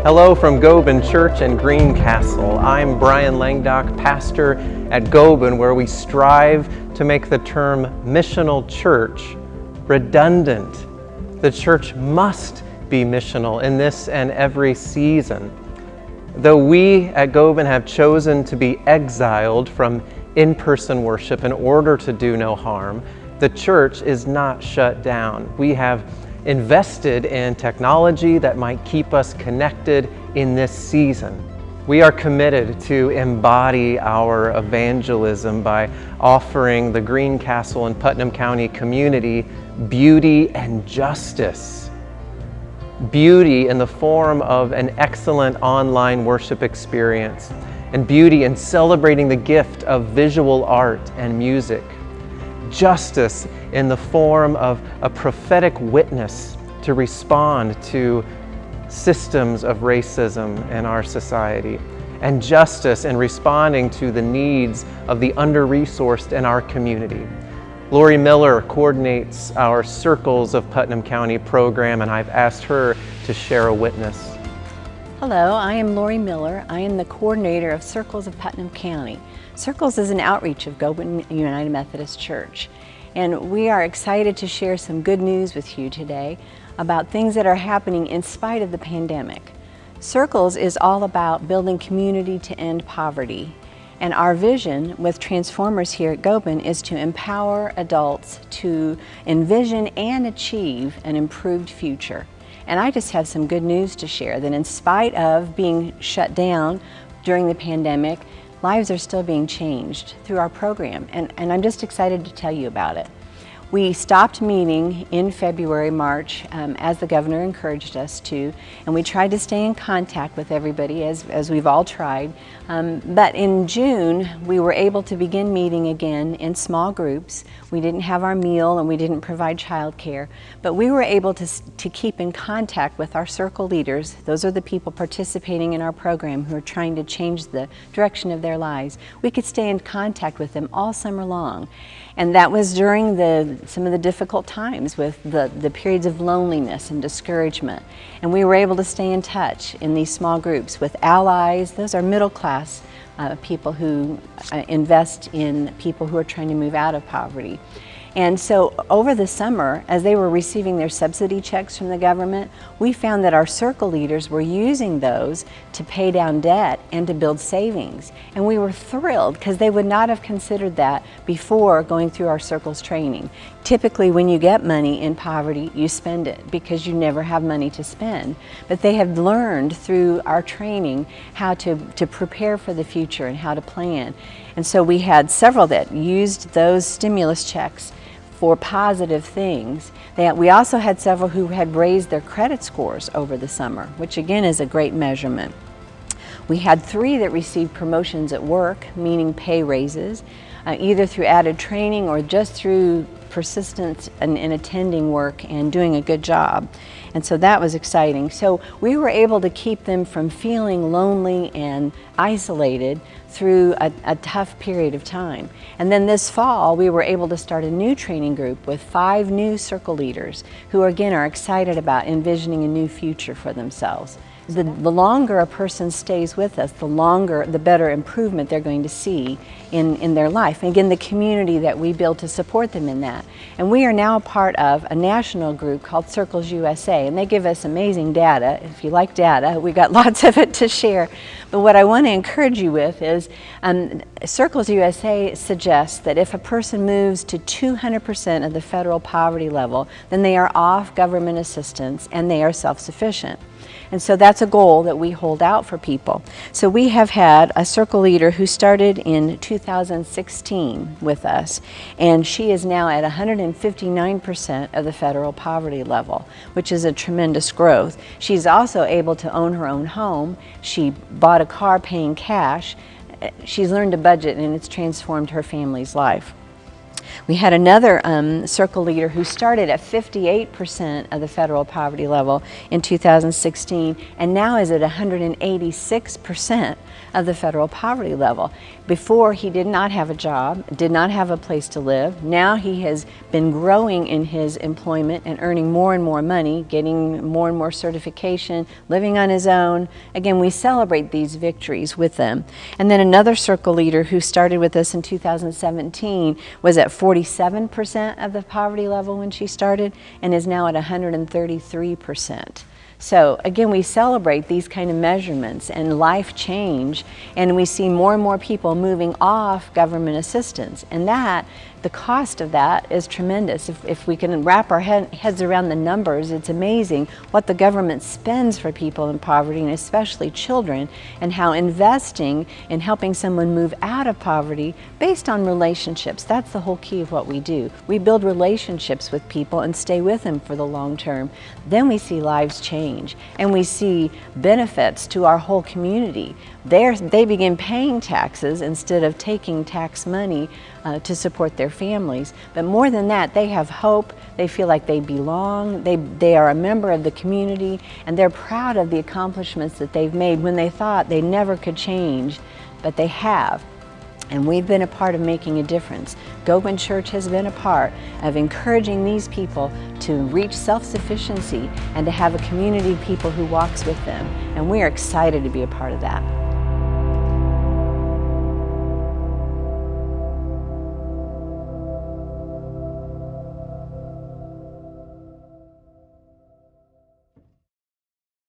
Hello from Gobin Church and Greencastle. I'm Brian Langdock, pastor at Gobin, where we strive to make the term missional church redundant. The church must be missional in this and every season. Though we at Gobin have chosen to be exiled from in-person worship in order to do no harm, the church is not shut down. We have invested in technology that might keep us connected in this season. We are committed to embody our evangelism by offering the Greencastle and Putnam County community beauty and justice. Beauty in the form of an excellent online worship experience, and beauty in celebrating the gift of visual art and music. Justice in the form of a prophetic witness to respond to systems of racism in our society, and justice in responding to the needs of the under-resourced in our community. Lori Miller coordinates our Circles of Putnam County program, and I've asked her to share a witness. Hello, I am Lori Miller. I am the coordinator of Circles of Putnam County. Circles is an outreach of Gobin United Methodist Church, and we are excited to share some good news with you today about things that are happening in spite of the pandemic. Circles is all about building community to end poverty, and our vision with Transformers here at Gobin is to empower adults to envision and achieve an improved future. And I just have some good news to share, that in spite of being shut down during the pandemic, lives are still being changed through our program, and I'm just excited to tell you about it. We stopped meeting in February, March, as the governor encouraged us to, and we tried to stay in contact with everybody as we've all tried. But in June, we were able to begin meeting again in small groups. We didn't have our meal and we didn't provide childcare, but we were able to keep in contact with our circle leaders. Those are the people participating in our program who are trying to change the direction of their lives. We could stay in contact with them all summer long. And that was during some of the difficult times with the periods of loneliness and discouragement. And we were able to stay in touch in these small groups with allies. Those are middle class people who invest in people who are trying to move out of poverty. And so over the summer, as they were receiving their subsidy checks from the government, we found that our circle leaders were using those to pay down debt and to build savings. And we were thrilled because they would not have considered that before going through our circles training. Typically, when you get money in poverty, you spend it because you never have money to spend. But they have learned through our training how to prepare for the future and how to plan. And so we had several that used those stimulus checks for positive things. We also had several who had raised their credit scores over the summer, which again is a great measurement. We had 3 that received promotions at work, meaning pay raises, either through added training or just through persistence in attending work and doing a good job. And so that was exciting. So we were able to keep them from feeling lonely and isolated through a tough period of time. And then this fall, we were able to start a new training group with 5 new circle leaders who again are excited about envisioning a new future for themselves. The longer a person stays with us, the better improvement they're going to see in their life. And again, the community that we build to support them in that. And we are now a part of a national group called Circles USA, and they give us amazing data. If you like data, we got lots of it to share. But what I want to encourage you with is Circles USA suggests that if a person moves to 200% of the federal poverty level, then they are off government assistance and they are self-sufficient. And so that's a goal that we hold out for people. So we have had a circle leader who started in 2016 with us, and she is now at 159% of the federal poverty level, which is a tremendous growth. She's also able to own her own home. She bought a car paying cash. She's learned to budget, and it's transformed her family's life. We had another circle leader who started at 58% of the federal poverty level in 2016 and now is at 186% of the federal poverty level. Before, he did not have a job, did not have a place to live. Now he has been growing in his employment and earning more and more money, getting more and more certification, living on his own. Again, we celebrate these victories with them. And then another circle leader who started with us in 2017 was at 47% of the poverty level when she started and is now at 133%. So again, we celebrate these kind of measurements and life change, and we see more and more people moving off government assistance, and the cost of that is tremendous. If we can wrap our heads around the numbers, it's amazing what the government spends for people in poverty, and especially children, and how investing in helping someone move out of poverty based on relationships. That's the whole key of what we do. We build relationships with people and stay with them for the long term. Then we see lives change, and we see benefits to our whole community. They begin paying taxes instead of taking tax money to support their families. But more than that, they have hope, they feel like they belong, they are a member of the community, and they're proud of the accomplishments that they've made when they thought they never could change, but they have. And we've been a part of making a difference. Gobin Church has been a part of encouraging these people to reach self-sufficiency and to have a community of people who walks with them. And we are excited to be a part of that.